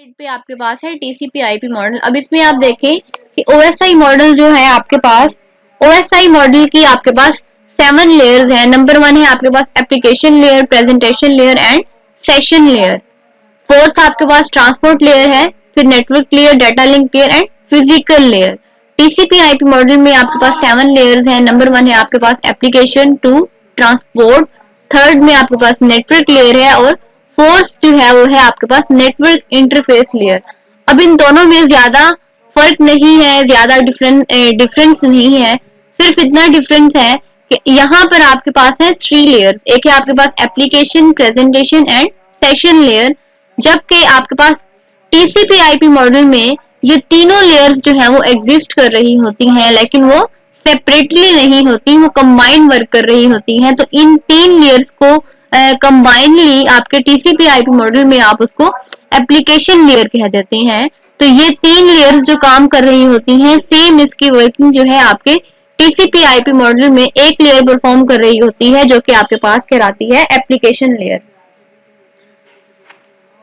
पे आपके पास है टीसीपी आईपी मॉडल। अब इसमें आप देखें कि ओएसआई मॉडल जो है आपके पास, ओएसआई मॉडल की आपके पास 7 लेयर्स हैं। नंबर 1 है आपके पास application layer, presentation layer and session layer. Fourth आपके पास ट्रांसपोर्ट लेयर है, फिर network layer, data link layer and physical layer. TCP IP model में आपके पास 7 लेयर्स हैं। नंबर 1 है आपके पास एप्लीकेशन, 2 ट्रांसपोर्ट, थर्ड में आपके पास नेटवर्क लेयर है और फोर्थ जो है वो है आपके पास नेटवर्क इंटरफेस लेयर। अब इन दोनों में ज्यादा फर्क नहीं है, ज्यादा डिफरेंस नहीं है, सिर्फ इतना डिफरेंस है कि यहाँ पर आपके पास है 3 लेयर। एक है आपके पास application, presentation and session layer, जबकि आपके पास टीसीपी आईपी मॉडल में ये तीनों लेयर्स जो है वो एग्जिस्ट कर रही होती हैं, लेकिन वो सेपरेटली नहीं होती, वो कंबाइन वर्क कर रही होती हैं। तो इन 3 लेयर्स को कंबाइनली आपके टीसीपी आईपी मॉडल में आप उसको एप्लीकेशन लेयर कह देते हैं। तो ये 3 लेयर्स जो काम कर रही होती हैं, सेम इसकी वर्किंग जो है आपके टीसीपी आईपी मॉडल में एक लेयर परफॉर्म कर रही होती है, जो कि आपके पास कहलाती है एप्लीकेशन लेयर।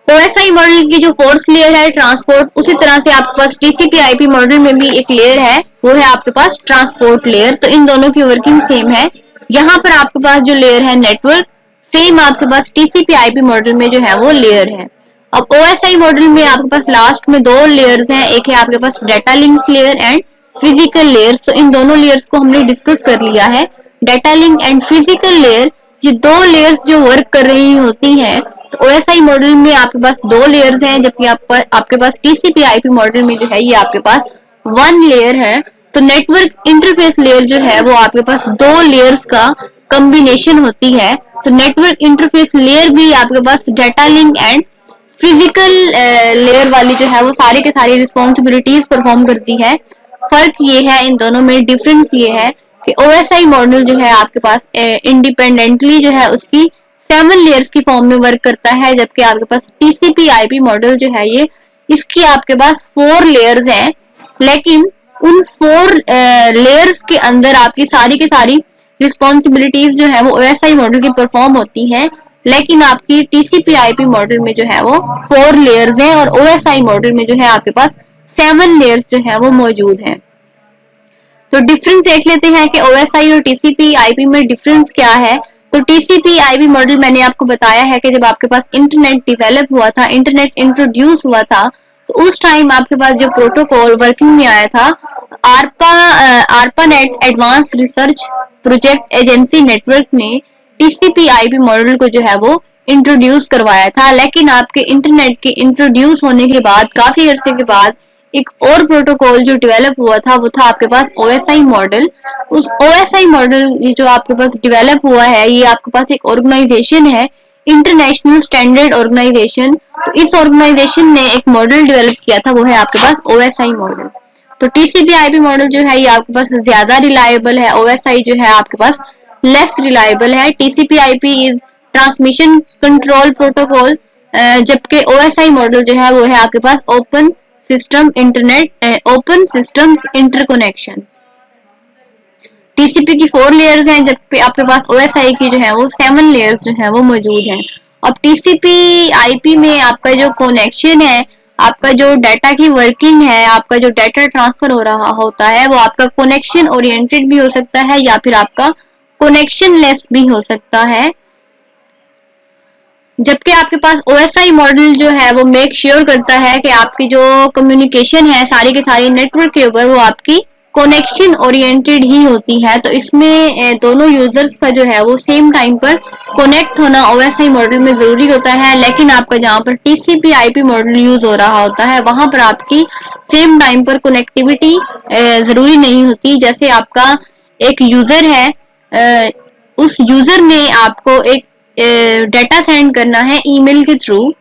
ओएसआई मॉडल की जो फोर्थ लेयर है ट्रांसपोर्ट, उसी तरह से आपके पास टीसीपी आईपी मॉडल में भी एक लेयर है, वो है आपके पास ट्रांसपोर्ट लेयर। तो इन दोनों की वर्किंग सेम है। यहाँ पर आपके पास जो लेयर है नेटवर्क, सेम आपके पास टीसीपी आईपी मॉडल में जो है वो लेयर है। अब ओएसआई मॉडल में आपके पास लास्ट में 2 लेयर्स हैं, एक है आपके पास data link layer and physical layer. तो इन दोनों लेयर्स को हमने डिस्कस कर लिया है। Data link and physical layer, ये 2 लेयर्स जो वर्क कर रही होती हैं। तो ओएसआई मॉडल में आपके पास 2 लेयर्स हैं, जबकि आपके पास टीसीपी आईपी मॉडल में जो है ये आपके पास 1 लेयर है। तो नेटवर्क इंटरफेस लेयर जो है वो आपके पास 2 लेयर्स का कॉम्बिनेशन होती है। तो नेटवर्क इंटरफेस लेयर भी आपके पास data link and physical layer वाली जो है वो सारी के सारी रिस्पॉन्सिबिलिटीज परफॉर्म करती है। फर्क ये है इन दोनों में, डिफरेंस ये है कि ओएसआई मॉडल जो है आपके पास इंडिपेंडेंटली जो है उसकी 7 लेयर्स की फॉर्म में वर्क करता है, जबकि आपके पास टीसीपी आईपी मॉडल जो है ये इसकी आपके पास 4 लेयर्स हैं। लेकिन उन 4 लेयर्स के अंदर आपकी सारी की सारी रिस्पॉन्सिबिलिटीज जो है वो ओएसआई मॉडल की परफॉर्म होती हैं, लेकिन आपकी टीसीपी आईपी मॉडल में जो है वो 4 लेयर्स हैं और ओएसआई मॉडल में जो है आपके पास 7 लेयर्स जो है वो मौजूद हैं। तो डिफरेंस देख लेते हैं कि ओएसआई और टीसीपी आईपी में डिफरेंस क्या है। तो टीसीपी आईपी मॉडल मैंने आपको बताया है कि जब आपके पास इंटरनेट डेवलप हुआ था, इंटरनेट इंट्रोड्यूस हुआ था, तो उस टाइम आपके पास जो प्रोटोकॉल वर्किंग में आया था, ARPANET advance research project agency network ने टीसीपी आईपी मॉडल को जो है वो इंट्रोड्यूस करवाया था। लेकिन आपके इंटरनेट के इंट्रोड्यूस होने के बाद काफी अरसे के बाद एक और प्रोटोकॉल जो डेवलप हुआ था, वो था आपके पास ओएसआई मॉडल। उस ओएसआई मॉडल जो आपके पास डेवलप हुआ है, ये आपके पास एक ऑर्गेनाइजेशन है, इंटरनेशनल स्टैंडर्ड ऑर्गेनाइजेशन। तो इस ऑर्गेनाइजेशन ने एक मॉडल डेवलप किया था, वो है आपके पास ओएसआई मॉडल। तो टीसीपी आईपी मॉडल जो है ये आपके पास ज्यादा रिलायबल है, ओएसआई जो है आपके पास लेस रिलायबल है। TCP IP is transmission control protocol, जबकि ओएसआई मॉडल जो है वो है आपके पास ओपन सिस्टम इंटरकनेक्शन। टीसीपी की 4 लेयर्स हैं, जबकि आपके पास ओएसआई की जो है वो 7 लेयर्स जो है वो मौजूद हैं। अब टीसीपी आईपी में आपका जो कनेक्शन है, आपका जो डाटा की वर्किंग है, आपका जो डाटा ट्रांसफर हो रहा होता है, वो आपका कनेक्शन ओरिएंटेड भी हो सकता है या फिर आपका कनेक्शन लेस भी हो सकता है। जबकि आपके पास ओएसआई मॉडल जो है वो मेक श्योर करता है कि आपकी जो कम्युनिकेशन है सारी के सारी नेटवर्क के ऊपर वो आपकी कनेक्शन ओरिएंटेड ही होती है। तो इसमें दोनों यूजर्स का जो है वो सेम टाइम पर कनेक्ट होना ओएसआई मॉडल में जरूरी होता है। लेकिन आपका जहाँ पर टीसीपी आईपी मॉडल यूज हो रहा होता है, वहां पर आपकी सेम टाइम पर कनेक्टिविटी जरूरी नहीं होती। जैसे आपका एक यूजर है, उस यूजर ने आपको एक डाटा सेंड करना है ईमेल के थ्रू।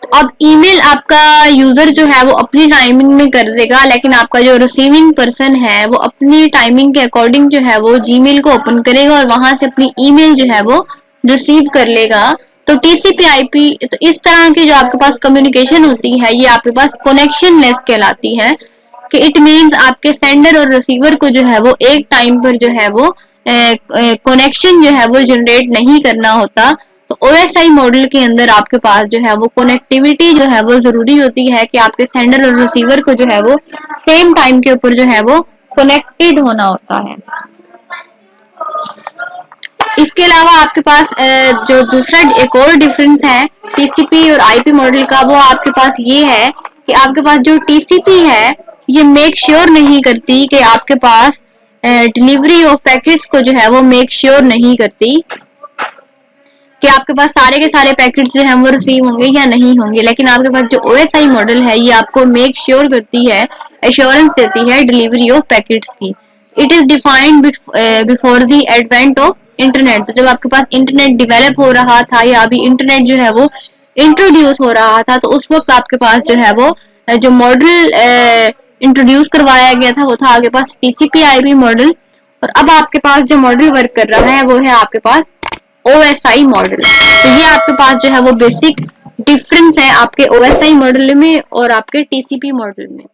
अब ईमेल आपका यूजर जो है वो अपनी टाइमिंग में कर देगा, लेकिन आपका जो रिसीविंग पर्सन है वो अपनी टाइमिंग के अकॉर्डिंग जो है वो जीमेल को ओपन करेगा और वहां से अपनी ईमेल जो है वो रिसीव कर लेगा। तो टीसीपी आईपी, तो इस तरह की जो आपके पास कम्युनिकेशन होती है, ये आपके पास कनेक्शन लेस कहलाती है। कि इट मीन्स आपके सेंडर और रिसीवर को जो है वो एक टाइम पर जो है वो कनेक्शन जो है वो जनरेट नहीं करना होता। तो तो OSI मॉडल के अंदर आपके पास जो है वो कनेक्टिविटी जो है वो जरूरी होती है कि आपके सेंडर और रिसीवर को जो है वो सेम टाइम के ऊपर जो है वो कनेक्टेड होना होता है। इसके अलावा आपके पास जो दूसरा एक और डिफरेंस है TCP और IP मॉडल का, वो आपके पास ये है कि आपके पास जो TCP है ये मेक श्योर नहीं करती कि आपके पास डिलीवरी ऑफ पैकेट्स को जो है वो मेक श्योर नहीं करती कि आपके पास सारे के सारे पैकेट्स जो हैं वो रिसीव होंगे या नहीं होंगे। लेकिन आपके पास जो OSI मॉडल है ये आपको मेक श्योर करती है, एश्योरेंस देती है डिलीवरी ऑफ पैकेट्स की। It is defined before the advent of internet. तो जब आपके पास इंटरनेट डेवलप हो रहा था या अभी इंटरनेट जो है वो इंट्रोड्यूस हो रहा था, तो उस वक्त आपके पास जो है वो जो मॉडल इंट्रोड्यूस करवाया गया था वो था आपके पास TCP IP मॉडल, और अब आपके पास जो मॉडल वर्क कर रहा है वो है आपके पास OSI मॉडल। तो ये आपके पास जो है वो बेसिक डिफरेंस है आपके OSI मॉडल में और आपके TCP मॉडल में।